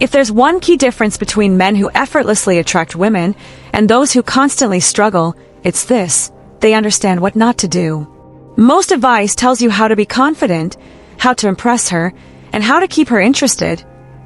If there's one key difference between men who effortlessly attract women and those who constantly struggle, it's this: they understand what not to do. Most advice tells you how to be confident, how to impress her, and how to keep her interested.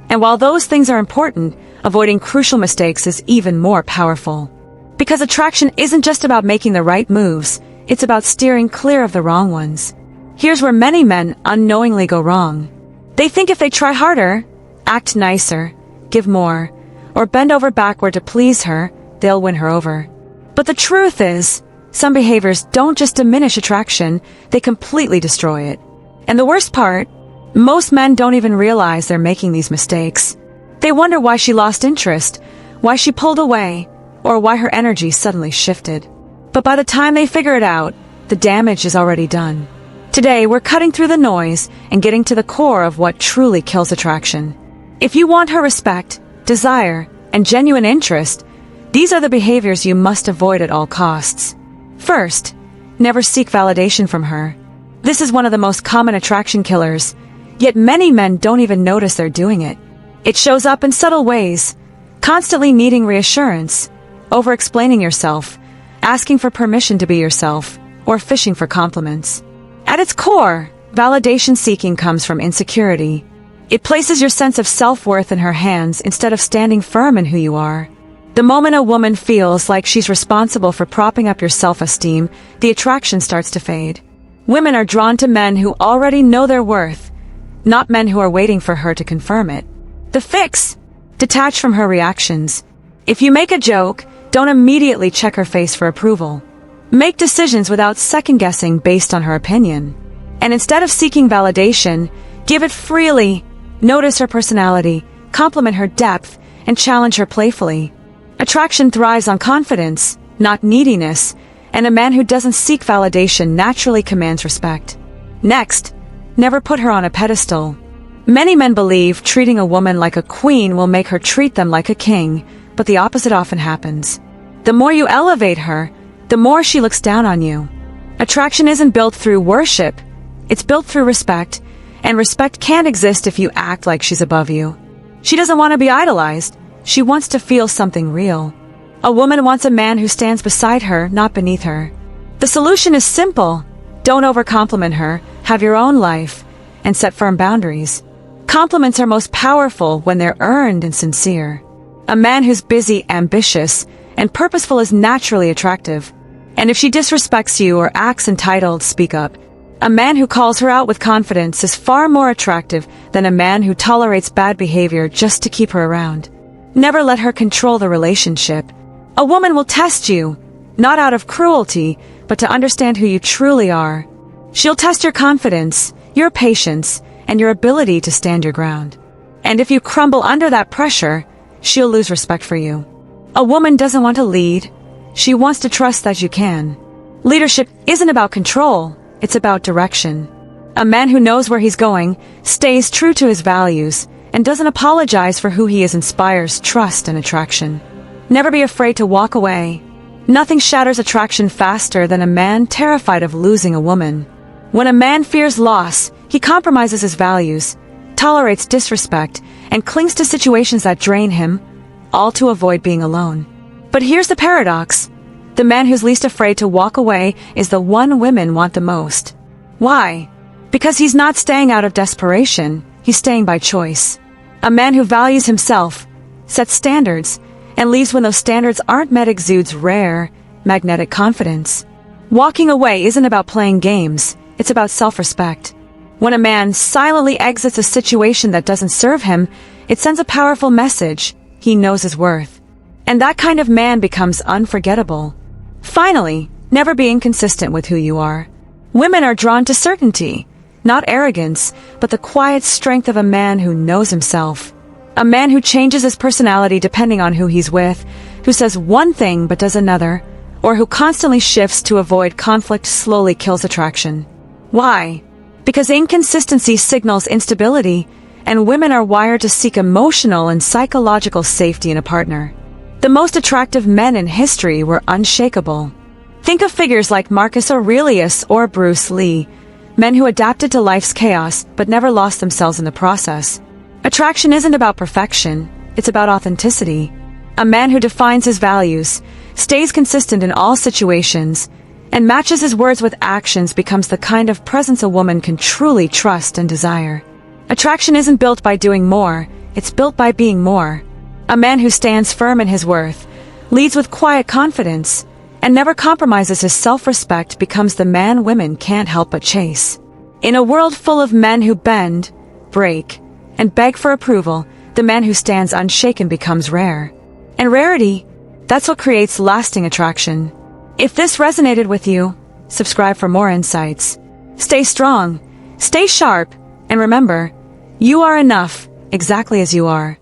And while those things are important, avoiding crucial mistakes is even more powerful. Because attraction isn't just about making the right moves, it's about steering clear of the wrong ones. Here's where many men unknowingly go wrong. They think if they try harder, act nicer, give more, or bend over backward to please her, they'll win her over. But the truth is, some behaviors don't just diminish attraction, they completely destroy it. And the worst part, most men don't even realize they're making these mistakes. They wonder why she lost interest, why she pulled away, or why her energy suddenly shifted. But by the time they figure it out, the damage is already done. Today, we're cutting through the noise and getting to the core of what truly kills attraction. If you want her respect, desire, and genuine interest, these are the behaviors you must avoid at all costs. First, never seek validation from her. This is one of the most common attraction killers, yet many men don't even notice they're doing it. It shows up in subtle ways, constantly needing reassurance, over-explaining yourself, asking for permission to be yourself, or fishing for compliments. At its core, validation seeking comes from insecurity. It places your sense of self-worth in her hands instead of standing firm in who you are. The moment a woman feels like she's responsible for propping up your self-esteem, the attraction starts to fade. Women are drawn to men who already know their worth, not men who are waiting for her to confirm it. The fix: detach from her reactions. If you make a joke, don't immediately check her face for approval. Make decisions without second-guessing based on her opinion. And instead of seeking validation, give it freely. Notice her personality, compliment her depth, and challenge her playfully. Attraction thrives on confidence, not neediness, and a man who doesn't seek validation naturally commands respect. Next, never put her on a pedestal. Many men believe treating a woman like a queen will make her treat them like a king, but the opposite often happens. The more you elevate her, the more she looks down on you. Attraction isn't built through worship, it's built through respect, and respect can't exist if you act like she's above you. She doesn't want to be idolized, she wants to feel something real. A woman wants a man who stands beside her, not beneath her. The solution is simple: don't overcompliment her, have your own life, and set firm boundaries. Compliments are most powerful when they're earned and sincere. A man who's busy, ambitious, and purposeful is naturally attractive. And if she disrespects you or acts entitled, speak up. A man who calls her out with confidence is far more attractive than a man who tolerates bad behavior just to keep her around. Never let her control the relationship. A woman will test you, not out of cruelty, but to understand who you truly are. She'll test your confidence, your patience, and your ability to stand your ground. And if you crumble under that pressure, she'll lose respect for you. A woman doesn't want to lead. She wants to trust that you can. Leadership isn't about control, it's about direction. A man who knows where he's going, stays true to his values, and doesn't apologize for who he is inspires trust and attraction. Never be afraid to walk away. Nothing shatters attraction faster than a man terrified of losing a woman. When a man fears loss, he compromises his values, tolerates disrespect, and clings to situations that drain him, all to avoid being alone. But here's the paradox. The man who's least afraid to walk away is the one women want the most. Why? Because he's not staying out of desperation, he's staying by choice. A man who values himself, sets standards, and leaves when those standards aren't met exudes rare, magnetic confidence. Walking away isn't about playing games, it's about self-respect. When a man silently exits a situation that doesn't serve him, it sends a powerful message: he knows his worth. And that kind of man becomes unforgettable. Finally, never be inconsistent with who you are. Women are drawn to certainty, not arrogance, but the quiet strength of a man who knows himself. A man who changes his personality depending on who he's with, who says one thing but does another, or who constantly shifts to avoid conflict slowly kills attraction. Why? Because inconsistency signals instability, and women are wired to seek emotional and psychological safety in a partner. The most attractive men in history were unshakable. Think of figures like Marcus Aurelius or Bruce Lee, men who adapted to life's chaos but never lost themselves in the process. Attraction isn't about perfection, it's about authenticity. A man who defines his values, stays consistent in all situations, and matches his words with actions becomes the kind of presence a woman can truly trust and desire. Attraction isn't built by doing more, it's built by being more. A man who stands firm in his worth, leads with quiet confidence, and never compromises his self-respect becomes the man women can't help but chase. In a world full of men who bend, break, and beg for approval, the man who stands unshaken becomes rare. And rarity, that's what creates lasting attraction. If this resonated with you, subscribe for more insights. Stay strong, stay sharp, and remember, you are enough, exactly as you are.